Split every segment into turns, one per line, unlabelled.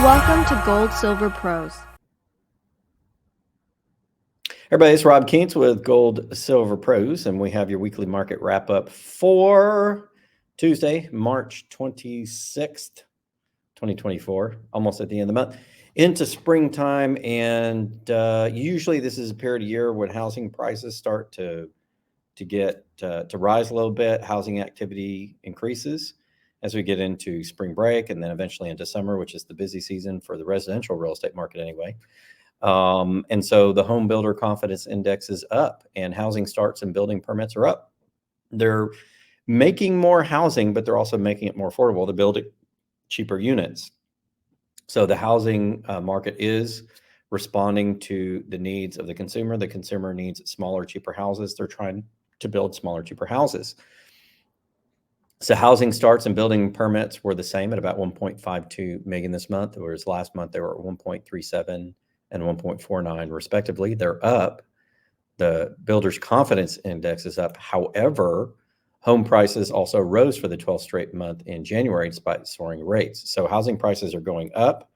Welcome to Gold Silver Pros.
Everybody, it's Rob Keents with Gold Silver Pros, and we have your weekly market wrap up for Tuesday, March 26th, 2024, almost at the end of the month, into springtime. And usually this is a period of year when housing prices start to rise a little bit. Housing activity increases as we get into spring break and then eventually into summer, which is the busy season for the residential real estate market anyway. And so the home builder confidence index is up and housing starts and building permits are up. They're making more housing, but they're also making it more affordable to build cheaper units. So the housing market is responding to the needs of the consumer. The consumer needs smaller, cheaper houses. They're trying to build smaller, cheaper houses. So housing starts and building permits were the same at about 1.52 million this month, whereas last month they were at 1.37 and 1.49 respectively. They're up. The builder's confidence index is up. However, home prices also rose for the 12th straight month in January despite soaring rates. So housing prices are going up.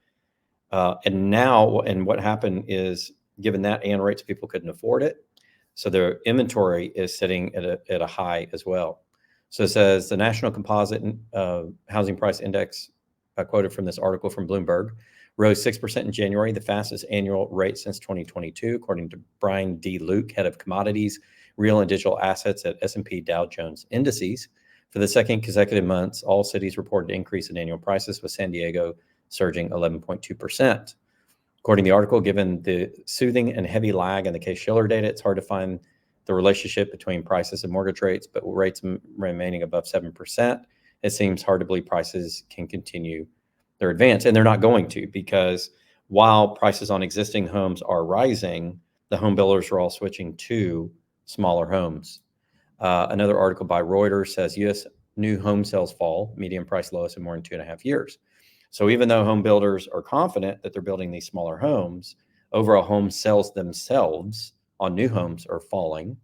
And what happened is, given that and rates, people couldn't afford it. So their inventory is sitting at a high as well. So it says the National Composite Housing Price Index, quoted from this article from Bloomberg, rose 6% in January, the fastest annual rate since 2022, according to Brian D. Luke, head of commodities, real and digital assets at S&P Dow Jones Indices. For the second consecutive months, all cities reported an increase in annual prices, with San Diego surging 11.2%. According to the article, given the soothing and heavy lag in the Case-Shiller data, it's hard to find the relationship between prices and mortgage rates, but with rates remaining above 7%, it seems hard to believe prices can continue their advance. And they're not going to, because while prices on existing homes are rising, the home builders are all switching to smaller homes. Another article by Reuters says U.S. new home sales fall, median price lowest in more than 2.5 years. So even though home builders are confident that they're building these smaller homes, overall home sales themselves on new homes are falling.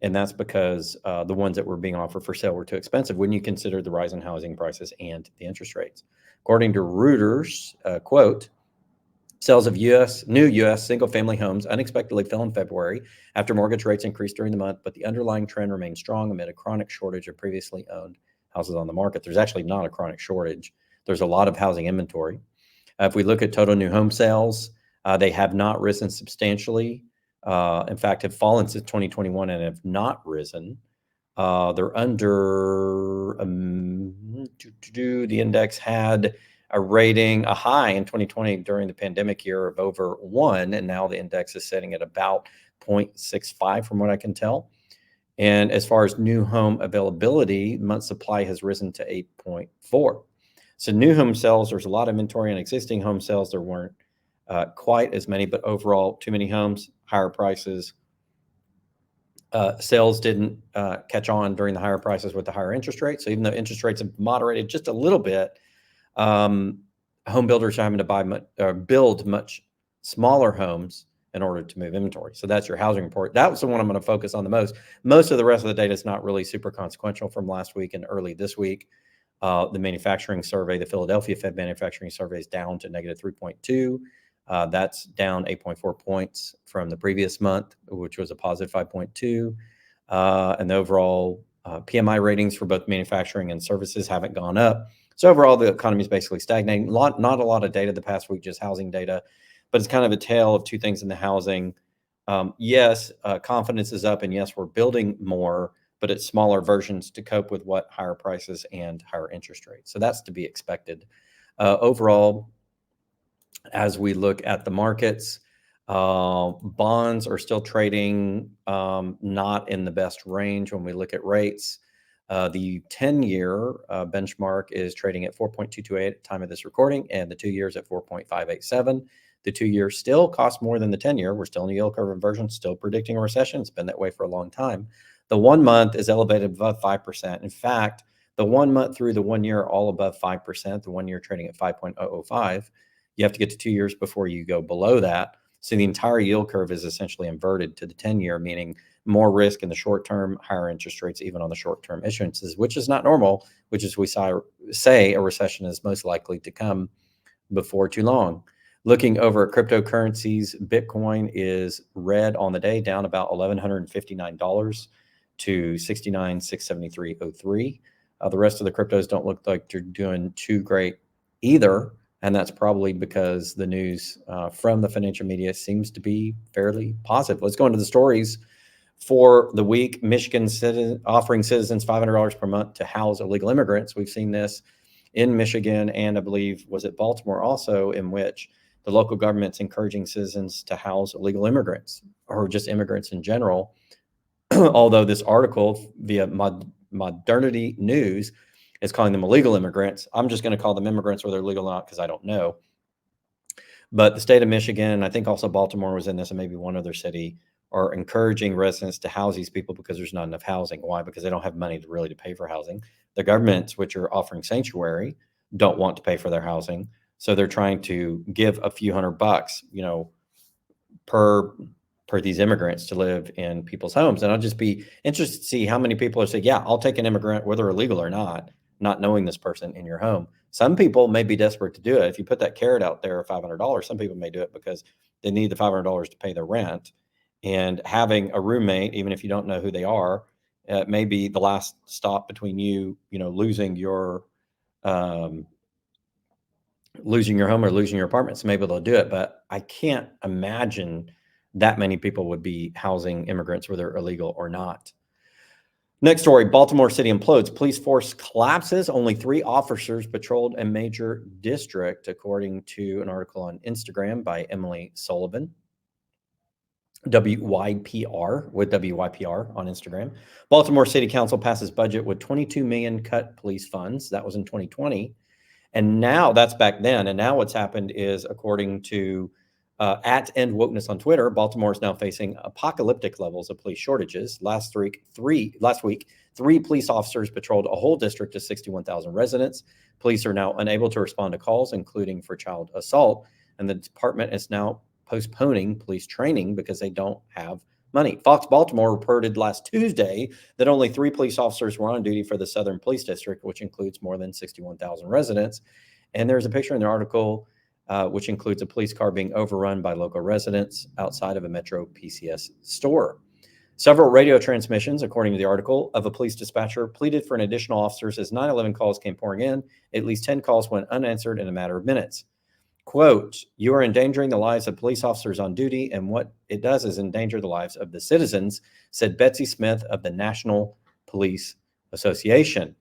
And that's because the ones that were being offered for sale were too expensive when you consider the rise in housing prices and the interest rates. According to Reuters, quote, sales of new U.S. single-family homes unexpectedly fell in February after mortgage rates increased during the month, but the underlying trend remains strong amid a chronic shortage of previously owned houses on the market. There's actually not a chronic shortage. There's a lot of housing inventory. If we look at total new home sales, they have not risen substantially. In fact, have fallen since 2021 and have not risen. They're under, the index had a rating, a high in 2020 during the pandemic year of over 1, and now the index is sitting at about 0.65 from what I can tell. And as far as new home availability, month supply has risen to 8.4. So new home sales, there's a lot of inventory. On existing home sales, there weren't quite as many, but overall, too many homes, higher prices. Sales didn't catch on during the higher prices with the higher interest rates. So even though interest rates have moderated just a little bit, home builders are having to build much smaller homes in order to move inventory. So that's your housing report. That was the one I'm going to focus on the most. Most of the rest of the data is not really super consequential from last week and early this week. The manufacturing survey, the Philadelphia Fed manufacturing survey, is down to negative 3.2. That's down 8.4 points from the previous month, which was a positive 5.2. And the overall PMI ratings for both manufacturing and services haven't gone up. So overall, the economy is basically stagnating. Not a lot of data the past week, just housing data. But it's kind of a tale of two things in the housing. Yes, confidence is up, and yes, we're building more, but it's smaller versions to cope with what higher prices and higher interest rates. So that's to be expected. Overall, as we look at the markets, bonds are still trading not in the best range when we look at rates. The 10-year benchmark is trading at 4.228 at the time of this recording, and the 2 years at 4.587. The 2 years still cost more than the 10-year. We're still in the yield curve inversion, still predicting a recession. It's been that way for a long time. The 1 month is elevated above 5%. In fact, the 1 month through the 1 year are all above 5%. The 1 year trading at 5.005. You have to get to 2 years before you go below that. So the entire yield curve is essentially inverted to the 10-year, meaning more risk in the short term, higher interest rates even on the short term issuances, which is not normal, which is we say a recession is most likely to come before too long. Looking over at cryptocurrencies, Bitcoin is red on the day, down about $1,159 to 69,673.03. The rest of the cryptos don't look like they're doing too great either, and that's probably because the news from the financial media seems to be fairly positive. Let's go into the stories for the week. Michigan offering citizens $500 per month to house illegal immigrants. We've seen this in Michigan, and I believe, was it Baltimore also, in which the local government's encouraging citizens to house illegal immigrants or just immigrants in general. Although this article via Modernity News is calling them illegal immigrants. I'm just going to call them immigrants, whether they're legal or not, because I don't know. But the state of Michigan, I think also Baltimore was in this, and maybe one other city, are encouraging residents to house these people because there's not enough housing. Why? Because they don't have money to pay for housing. The governments, which are offering sanctuary, don't want to pay for their housing. So they're trying to give a few $100, per these immigrants to live in people's homes. And I'll just be interested to see how many people are saying, yeah, I'll take an immigrant, whether illegal or not knowing this person in your home. Some people may be desperate to do it. If you put that carrot out there of $500, some people may do it because they need the $500 to pay their rent. And having a roommate, even if you don't know who they are, may be the last stop between losing your home or losing your apartment. So maybe they'll do it, but I can't imagine that many people would be housing immigrants, whether illegal or not. Next story, Baltimore City implodes. Police force collapses. Only 3 officers patrolled a major district, according to an article on Instagram by Emily Sullivan. WYPR, with WYPR on Instagram. Baltimore City Council passes budget with $22 million cut police funds. That was in 2020. And now, that's back then. And now what's happened is, according to at End Wokeness on Twitter, Baltimore is now facing apocalyptic levels of police shortages. Last week, 3 police officers patrolled a whole district of 61,000 residents. Police are now unable to respond to calls, including for child assault. And the department is now postponing police training because they don't have money. Fox Baltimore reported last Tuesday that only 3 police officers were on duty for the Southern Police District, which includes more than 61,000 residents. And there's a picture in the article which includes a police car being overrun by local residents outside of a Metro PCS store. Several radio transmissions, according to the article, of a police dispatcher pleaded for an additional officers as 911 calls came pouring in. At least 10 calls went unanswered in a matter of minutes. Quote, "You are endangering the lives of police officers on duty, and what it does is endanger the lives of the citizens," said Betsy Smith of the National Police Association.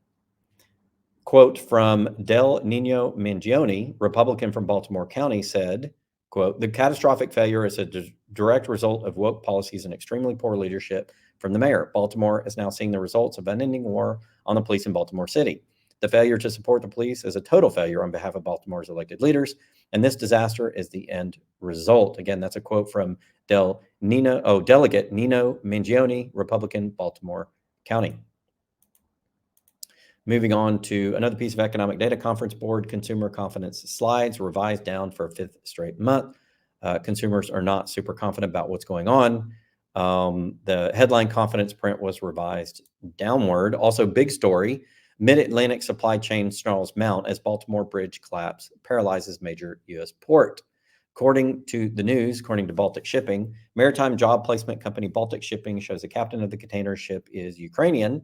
Quote from Del Nino Mangione, Republican from Baltimore County, said, quote, "The catastrophic failure is a direct result of woke policies and extremely poor leadership from the mayor. Baltimore is now seeing the results of unending war on the police in Baltimore City. The failure to support the police is a total failure on behalf of Baltimore's elected leaders, and this disaster is the end result." Again, that's a quote from Delegate Nino Mangione, Republican, Baltimore County. Moving on to another piece of economic data. Conference Board consumer confidence slides revised down for a 5th straight month. Consumers are not super confident about what's going on. The headline confidence print was revised downward. Also, big story, Mid-Atlantic supply chain snarls mount as Baltimore bridge collapse paralyzes major U.S. port. According to the news, according to Baltic Shipping, maritime job placement company Baltic Shipping shows the captain of the container ship is Ukrainian.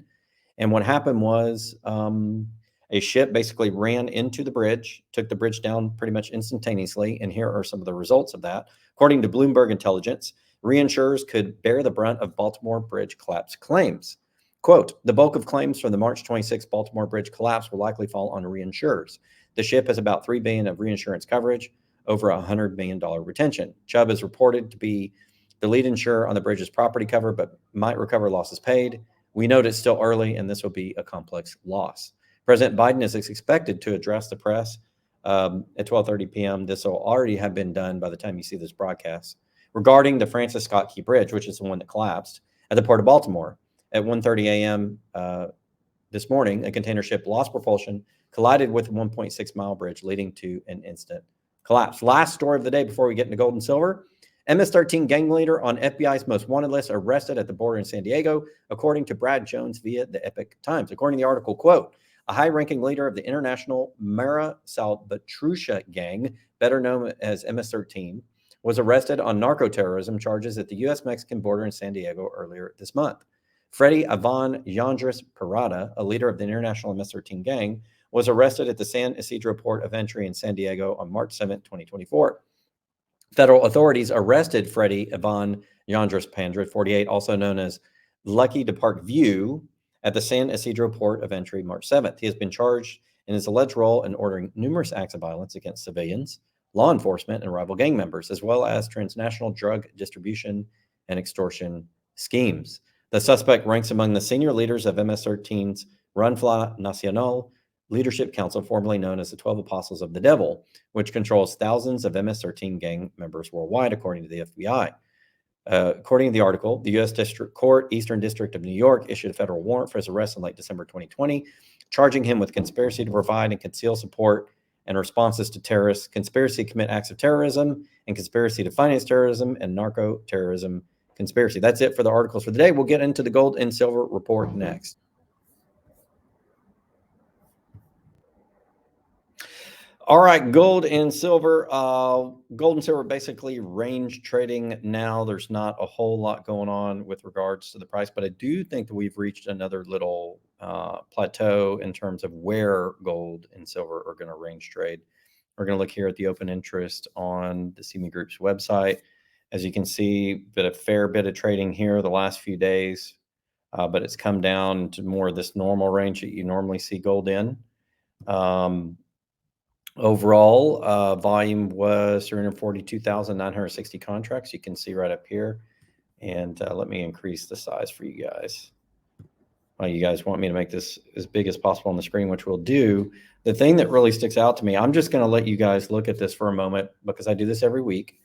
And what happened was a ship basically ran into the bridge, took the bridge down pretty much instantaneously. And here are some of the results of that. According to Bloomberg Intelligence, reinsurers could bear the brunt of Baltimore bridge collapse claims. Quote, "The bulk of claims from the March 26 Baltimore bridge collapse will likely fall on reinsurers. The ship has about $3 billion of reinsurance coverage, over $100 million retention. Chubb is reported to be the lead insurer on the bridge's property cover, but might recover losses paid. We note it's still early, and this will be a complex loss." President Biden is expected to address the press at 12:30 p.m. This will already have been done by the time you see this broadcast, regarding the Francis Scott Key Bridge, which is the one that collapsed at the Port of Baltimore. At 1:30 a.m. This morning, a container ship lost propulsion, collided with a 1.6-mile bridge, leading to an instant collapse. Last story of the day before we get into gold and silver. MS-13 gang leader on FBI's most wanted list arrested at the border in San Diego, according to Brad Jones via the Epoch Times. According to the article, quote, a high-ranking leader of the international 𝘎𝙬𝙊𝙍𝙍 gang, better known as MS-13, was arrested on narco-terrorism charges at the U.S.-Mexican border in San Diego earlier this month. 𝘎𝙬𝙊𝙍𝙍, a leader of the international MS-13 gang, was arrested at the San Isidro port of entry in San Diego on March 7, 2024. Federal authorities arrested 𝘎𝙬𝙊𝙍𝙍, 48, also known as Lucky to Park View, at the San Isidro port of entry March 7th. He has been charged in his alleged role in ordering numerous acts of violence against civilians, law enforcement, and rival gang members, as well as transnational drug distribution and extortion schemes. The suspect ranks among the senior leaders of MS-13's Rainfla Nacional Leadership Council, formerly known as the 12 Apostles of the Devil, which controls thousands of MS-13 gang members worldwide, according to the FBI. According to the article, the U.S. District Court, Eastern District of New York, issued a federal warrant for his arrest in late December 2020, charging him with conspiracy to provide and conceal support and responses to terrorists, conspiracy to commit acts of terrorism, and conspiracy to finance terrorism and narco-terrorism conspiracy. That's it for the articles for the day. We'll get into the gold and silver report next. All right, gold and silver. Gold and silver basically range trading now. There's not a whole lot going on with regards to the price, but I do think that we've reached another little plateau in terms of where gold and silver are going to range trade. We're going to look here at the open interest on the CME Group's website. As you can see, been a fair bit of trading here the last few days, but it's come down to more of this normal range that you normally see gold in. Overall, volume was 342,960 contracts. You can see right up here. And let me increase the size for you guys. You guys want me to make this as big as possible on the screen, which we'll do. The thing that really sticks out to me, I'm just going to let you guys look at this for a moment because I do this every week.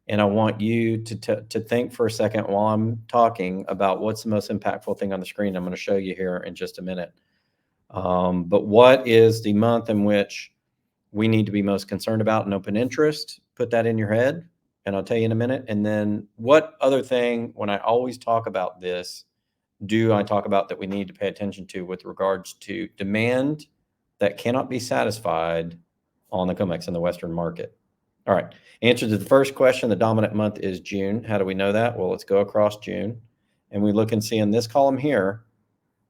And I want you to think for a second while I'm talking about what's the most impactful thing on the screen. I'm going to show you here in just a minute. But what is the month in which we need to be most concerned about in open interest? Put that in your head, and I'll tell you in a minute. And then what other thing, when I always talk about this, do I talk about that we need to pay attention to with regards to demand that cannot be satisfied on the COMEX in the Western market? All right. Answer to the first question, the dominant month is June. How do we know that? Well, let's go across June. And we look and see in this column here,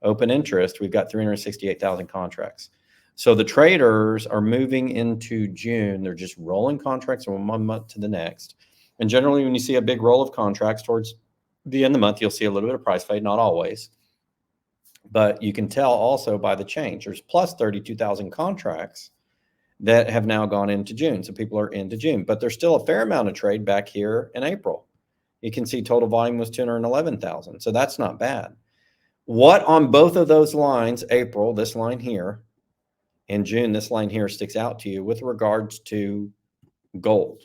open interest, we've got 368,000 contracts. So the traders are moving into June. They're just rolling contracts from one month to the next. And generally, when you see a big roll of contracts towards the end of the month, you'll see a little bit of price fade, not always. But you can tell also by the change. There's plus 32,000 contracts that have now gone into June. So people are into June. But there's still a fair amount of trade back here in April. You can see total volume was 211,000. So that's not bad. What on both of those lines, April, this line here, and June, this line here, sticks out to you with regards to gold?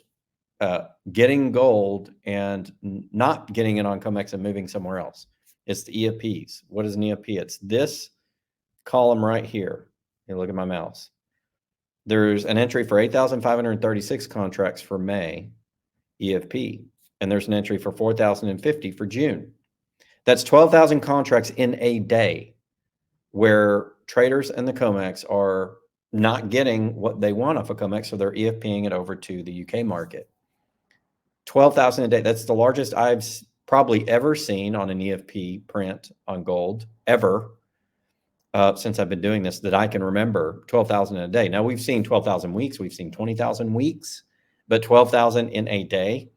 Getting gold and not getting it on COMEX and moving somewhere else. It's the EFPs. What is an EFP? It's this column right here. You look at my mouse. There's an entry for 8,536 contracts for May, EFP. And there's an entry for 4,050 for June. That's 12,000 contracts in a day where traders and the COMEX are not getting what they want off of COMEX, so they're EFPing it over to the UK market. 12,000 a day. That's the largest I've probably ever seen on an EFP print on gold, ever, since I've been doing this, that I can remember. 12,000 in a day. Now, we've seen 12,000 weeks. We've seen 20,000 weeks, but 12,000 in a day.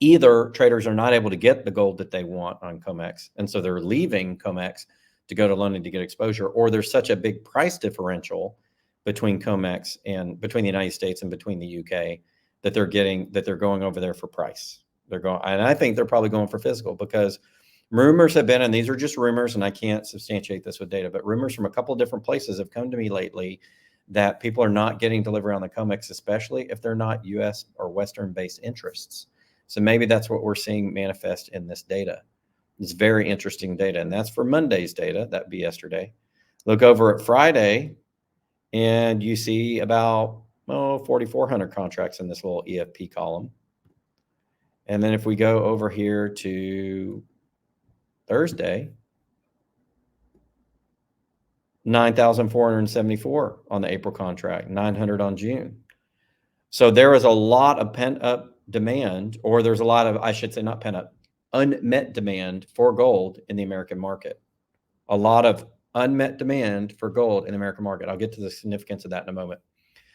Either traders are not able to get the gold that they want on COMEX, and so they're leaving COMEX to go to London to get exposure, or there's such a big price differential between COMEX and between the United States and between the UK that they're going over there for price. They're going, and I think they're probably going for physical, because rumors have been, and these are just rumors, and I can't substantiate this with data, but rumors from a couple of different places have come to me lately that people are not getting delivery on the COMEX, especially if they're not US or Western based interests. So maybe that's what we're seeing manifest in this data. It's very interesting data, and that's for Monday's data. That'd be yesterday. Look over at Friday, and you see about 4,400 contracts in this little EFP column. And then if we go over here to Thursday, 9,474 on the April contract, 900 on June. So there is a lot of pent up demand, or there's a lot of, I should say, not pent up, unmet demand for gold in the American market. A lot of unmet demand for gold in the American market. I'll get to the significance of that in a moment.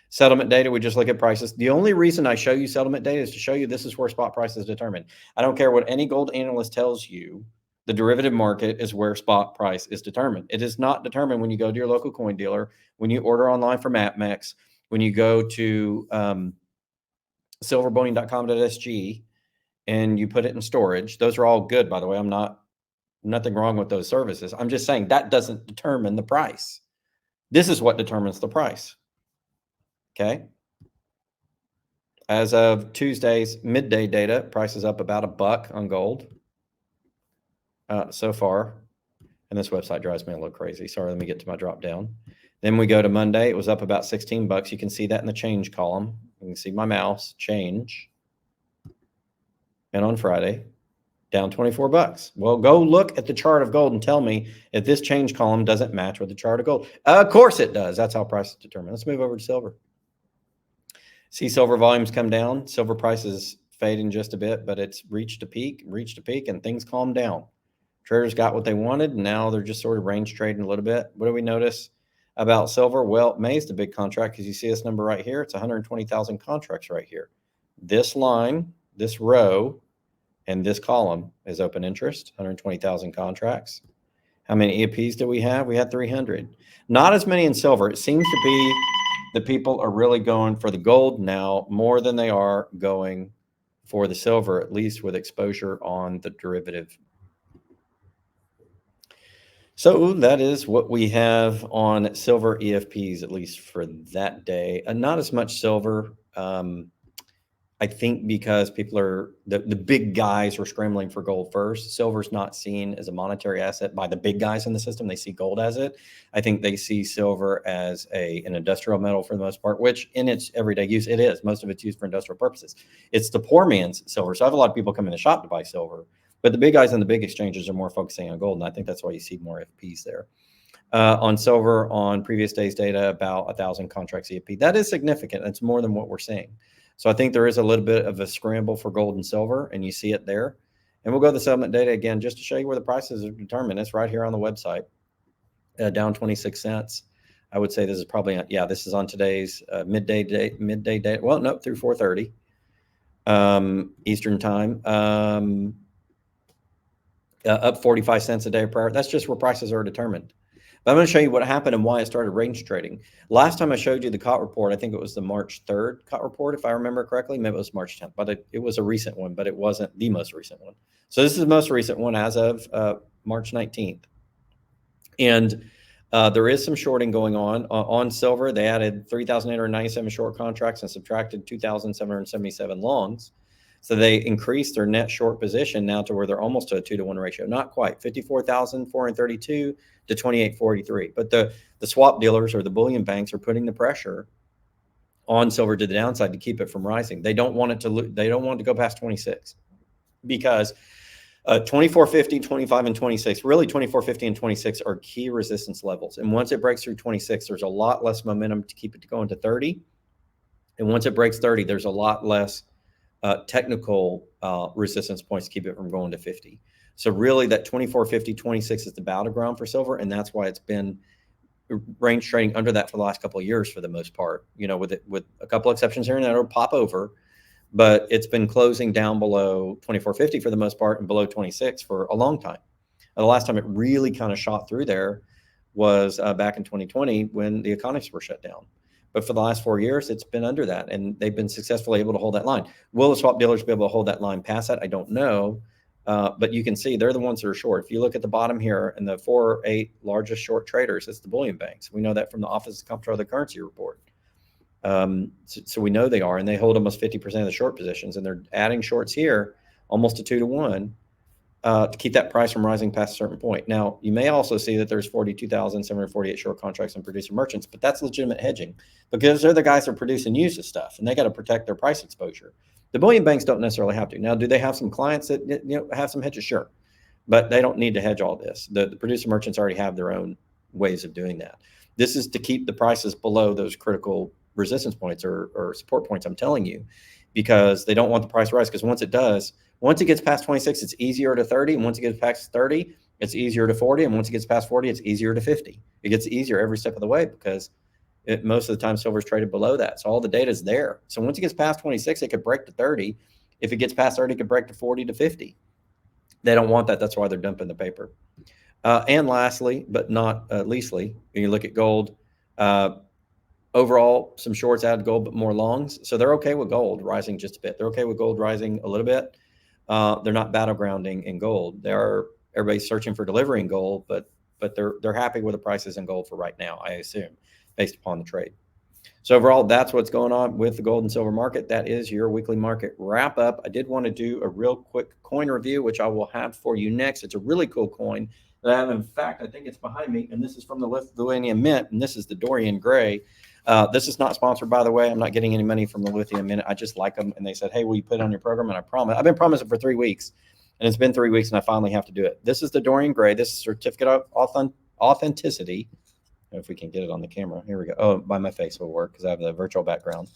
Settlement data, we just look at prices. The only reason I show you settlement data is to show you this is where spot price is determined. I don't care what any gold analyst tells you. The derivative market is where spot price is determined. It is not determined when you go to your local coin dealer, when you order online from APMEX, when you go to 𝘎𝙬𝙘𝙀𝙀𝙀𝙀 and you put it in storage. Those are all good, by the way. Nothing wrong with those services. I'm just saying that doesn't determine the price. This is what determines the price. Okay. As of Tuesday's midday data, price is up about $1 on gold so far. And this website drives me a little crazy. Sorry, let me get to my drop down. Then we go to Monday. It was up about $16. You can see that in the change column. You can see my mouse change. And on Friday, down $24. Well, go look at the chart of gold and tell me if this change column doesn't match with the chart of gold. Of course it does. That's how price is determined. Let's move over to silver. See silver volumes come down. Silver price is fading just a bit, but it's reached a peak, and things calmed down. Traders got what they wanted, and now they're just sort of range trading a little bit. What do we notice about silver? Well, May's the big contract because you see this number right here. It's 120,000 contracts right here. This line, this row, and this column is open interest, 120,000 contracts. How many EFPs do we have? We had 300. Not as many in silver. It seems to be the people are really going for the gold now more than they are going for the silver, at least with exposure on the derivative. So that is what we have on silver EFPs, at least for that day. Not as much silver. I think because people are, the big guys are scrambling for gold first. Silver's not seen as a monetary asset by the big guys in the system. They see gold as it. I think they see silver as an industrial metal for the most part, which in its everyday use, it is. Most of it's used for industrial purposes. It's the poor man's silver. So I have a lot of people come in the shop to buy silver, but the big guys and the big exchanges are more focusing on gold. And I think that's why you see more FPs there. On silver, on previous day's data, about 1,000 contracts EFP. That is significant. That's more than what we're seeing. So I think there is a little bit of a scramble for gold and silver, and you see it there. And we'll go to the settlement data again, just to show you where the prices are determined. It's right here on the website, down 26 cents. I would say this is probably, this is on today's midday date. Well, no, through 4:30 Eastern time. Up 45 cents a day per hour. That's just where prices are determined. But I'm going to show you what happened and why it started range trading. Last time I showed you the COT report, I think it was the March 3rd COT report, if I remember correctly. Maybe it was March 10th, but it was a recent one, but it wasn't the most recent one. So this is the most recent one as of March 19th. And there is some shorting going on silver. They added 3,897 short contracts and subtracted 2,777 longs. So they increased their net short position now to where they're almost to a 2-to-1 ratio. Not quite, 54,432 to 2843. But the swap dealers or the bullion banks are putting the pressure on silver to the downside to keep it from rising. They don't want it to go past 26 because 2450, 25, and 26, really 2450 and 26 are key resistance levels. And once it breaks through 26, there's a lot less momentum to keep it going to 30. And once it breaks 30, there's a lot less technical resistance points to keep it from going to 50. So really that 2450, 26 is the battleground for silver. And that's why it's been range trading under that for the last couple of years for the most part, with a couple of exceptions here and there, it'll pop over, but it's been closing down below 2450 for the most part and below 26 for a long time. And the last time it really kind of shot through there was back in 2020 when the economies were shut down. But for the last 4 years, it's been under that, and they've been successfully able to hold that line. Will the swap dealers be able to hold that line past that? I don't know, but you can see they're the ones that are short. If you look at the bottom here, and the 4 or 8 largest short traders, it's the bullion banks. We know that from the Office of Comptroller of the Currency report. So we know they are, and they hold almost 50% of the short positions, and they're adding shorts here, almost a 2-to-1. To keep that price from rising past a certain point. Now, you may also see that there's 42,748 short contracts on producer merchants, but that's legitimate hedging because they're the guys that are producing used stuff, and they got to protect their price exposure. The bullion banks don't necessarily have to. Now, do they have some clients that have some hedges? Sure, but they don't need to hedge all this. The producer merchants already have their own ways of doing that. This is to keep the prices below those critical resistance points or support points I'm telling you, because they don't want the price to rise. Because once it gets past 26, it's easier to 30. And once it gets past 30, it's easier to 40. And once it gets past 40, it's easier to 50. It gets easier every step of the way because most of the time silver is traded below that. So all the data is there. So once it gets past 26, it could break to 30. If it gets past 30, it could break to 40 to 50. They don't want that. That's why they're dumping the paper. And lastly, but not leastly, when you look at gold, overall, some shorts added gold, but more longs. So they're okay with gold rising just a bit. They're okay with gold rising a little bit. They're not battlegrounding in gold. Everybody's searching for delivery in gold, but they're happy with the prices in gold for right now, I assume, based upon the trade. So overall, that's what's going on with the gold and silver market. That is your weekly market wrap up. I did want to do a real quick coin review, which I will have for you next. It's a really cool coin that I have. In fact, I think it's behind me, and this is from the Lithuanian Mint, and this is the Dorian Gray. This is not sponsored, by the way. I'm not getting any money from the Lithuanian Mint. I just like them, and they said, hey, will you put it on your program? And I promise. I've been promising for 3 weeks, and it's been 3 weeks, and I finally have to do it. This is the Dorian Gray. This is certificate of authenticity. If we can get it on the camera. Here we go. Oh, by my face will work because I have the virtual background.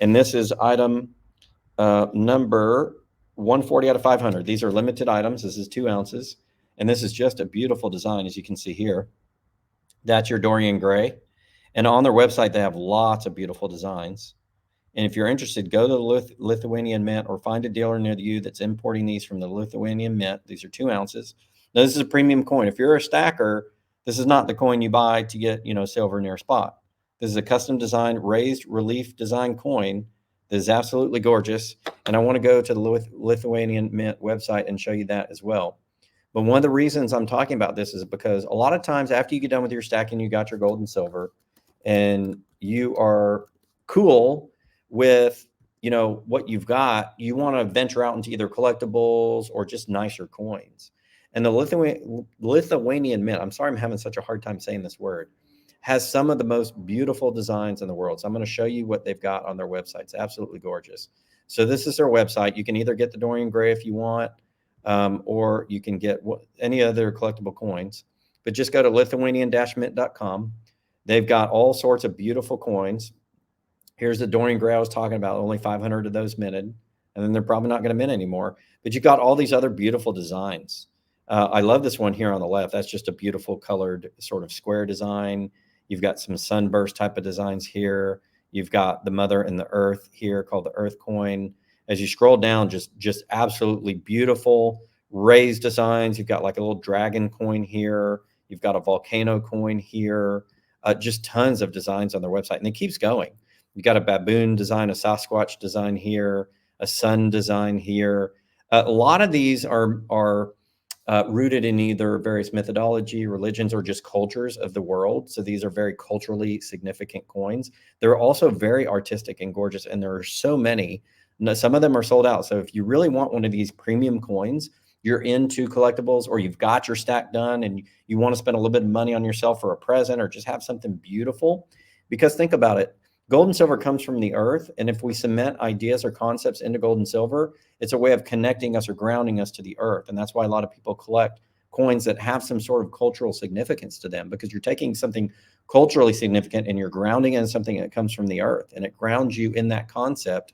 And this is item number 140 out of 500. These are limited items. This is 2 ounces. And this is just a beautiful design, as you can see here. That's your Dorian Gray. And on their website, they have lots of beautiful designs. And if you're interested, go to the Lithuanian Mint or find a dealer near you that's importing these from the Lithuanian Mint. These are 2 ounces. Now, this is a premium coin. If you're a stacker, this is not the coin you buy to get, silver near spot. This is a custom designed raised relief design coin that is absolutely gorgeous. And I want to go to the Lithuanian Mint website and show you that as well. But one of the reasons I'm talking about this is because a lot of times after you get done with your stacking, you got your gold and silver, and you are cool with, what you've got, you want to venture out into either collectibles or just nicer coins. And the Lithuanian Mint, I'm sorry I'm having such a hard time saying this word, has some of the most beautiful designs in the world. So I'm going to show you what they've got on their website. It's absolutely gorgeous. So this is their website. You can either get the Dorian Gray if you want, or you can get any other collectible coins. But just go to lithuanian-mint.com. They've got all sorts of beautiful coins. Here's the Dorian Gray I was talking about, only 500 of those minted. And then they're probably not going to mint anymore. But you've got all these other beautiful designs. I love this one here on the left. That's just a beautiful colored sort of square design. You've got some sunburst type of designs here. You've got the mother and the earth here called the earth coin. As you scroll down, just absolutely beautiful raised designs. You've got like a little dragon coin here. You've got a volcano coin here. Just tons of designs on their website. And it keeps going. You've got a baboon design, a Sasquatch design here, a sun design here. A lot of these are rooted in either various methodology, religions, or just cultures of the world. So these are very culturally significant coins. They're also very artistic and gorgeous, and there are so many. Some of them are sold out. So if you really want one of these premium coins, you're into collectibles, or you've got your stack done and you want to spend a little bit of money on yourself for a present or just have something beautiful, because think about it. Gold and silver comes from the earth. And if we cement ideas or concepts into gold and silver, it's a way of connecting us or grounding us to the earth. And that's why a lot of people collect coins that have some sort of cultural significance to them, because you're taking something culturally significant and you're grounding in something that comes from the earth, and it grounds you in that concept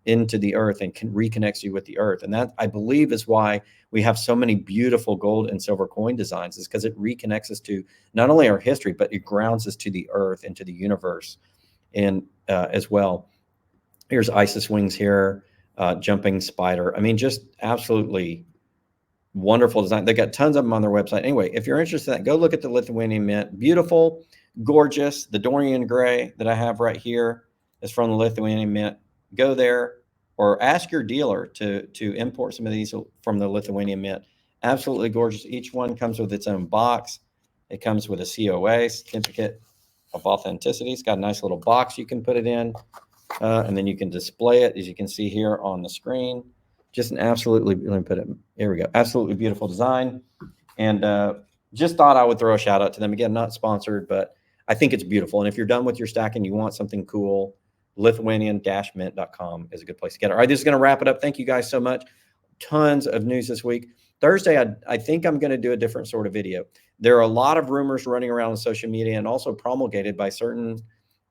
into the earth and reconnects you with the earth. And that, I believe, is why we have so many beautiful gold and silver coin designs, is because it reconnects us to not only our history, but it grounds us to the earth and to the universe. And as well, here's Isis wings here, jumping spider. I mean, just absolutely wonderful design. They got tons of them on their website. Anyway, if you're interested in that, go look at the Lithuanian Mint. Beautiful, gorgeous. The Dorian Gray that I have right here is from the Lithuanian Mint. Go there or ask your dealer to import some of these from the Lithuanian Mint. Absolutely gorgeous. Each one comes with its own box. It comes with a COA, certificate of authenticity. It's got a nice little box you can put it in, and then you can display it, as you can see here on the screen. Just an absolutely, let me put it, here we go, absolutely beautiful design. And just thought I would throw a shout out to them. Again, not sponsored, but I think it's beautiful. And if you're done with your stacking, you want something cool, Lithuanian-mint.com is a good place to get it. All right, this is going to wrap it up. Thank you guys so much. Tons of news this week. Thursday, I think I'm going to do a different sort of video. There are a lot of rumors running around on social media and also promulgated by certain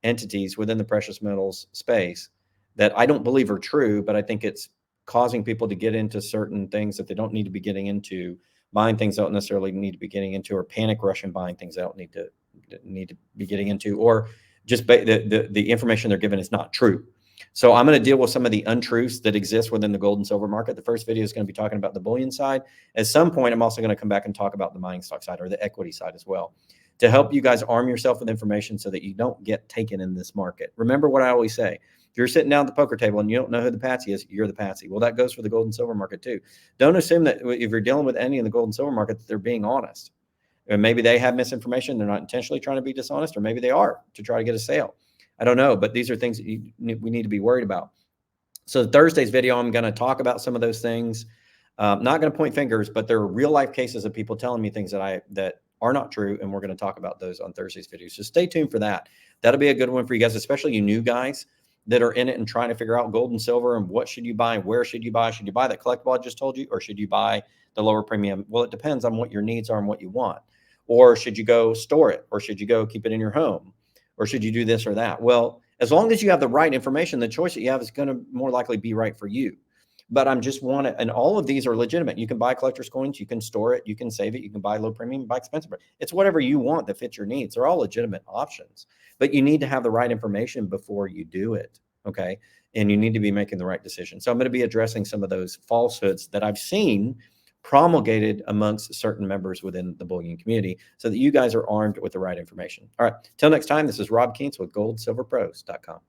entities within the precious metals space that I don't believe are true, but I think it's causing people to get into certain things that they don't need to be getting into, buying things they don't necessarily need to be getting into, or panic rushing buying things they don't need to be getting into, or just the information they're given is not true. So I'm going to deal with some of the untruths that exist within the gold and silver market. The first video is going to be talking about the bullion side. At some point, I'm also going to come back and talk about the mining stock side or the equity side as well, to help you guys arm yourself with information so that you don't get taken in this market. Remember what I always say. If you're sitting down at the poker table and you don't know who the patsy is, you're the patsy. Well, that goes for the gold and silver market too. Don't assume that if you're dealing with any in the gold and silver market, that they're being honest. And maybe they have misinformation. They're not intentionally trying to be dishonest, or maybe they are to try to get a sale. I don't know, but these are things that we need to be worried about. So Thursday's video, I'm going to talk about some of those things. Not going to point fingers, but there are real life cases of people telling me things that are not true, and we're going to talk about those on Thursday's video. So stay tuned for that. That'll be a good one for you guys, especially you new guys that are in it and trying to figure out gold and silver and what should you buy and where should you buy. Should you buy that collectible I just told you, or should you buy the lower premium? Well, it depends on what your needs are and what you want. Or should you go store it, or should you go keep it in your home, or should you do this or that? Well, as long as you have the right information, the choice that you have is going to more likely be right for you. But I'm just and all of these are legitimate. You can buy collector's coins, you can store it, you can save it, you can buy low premium, buy expensive. It's whatever you want that fits your needs. They're all legitimate options, but you need to have the right information before you do it. Okay. And you need to be making the right decision. So I'm going to be addressing some of those falsehoods that I've seen promulgated amongst certain members within the bullion community, so that you guys are armed with the right information. All right. Till next time, this is Rob Kientz with goldsilverpros.com.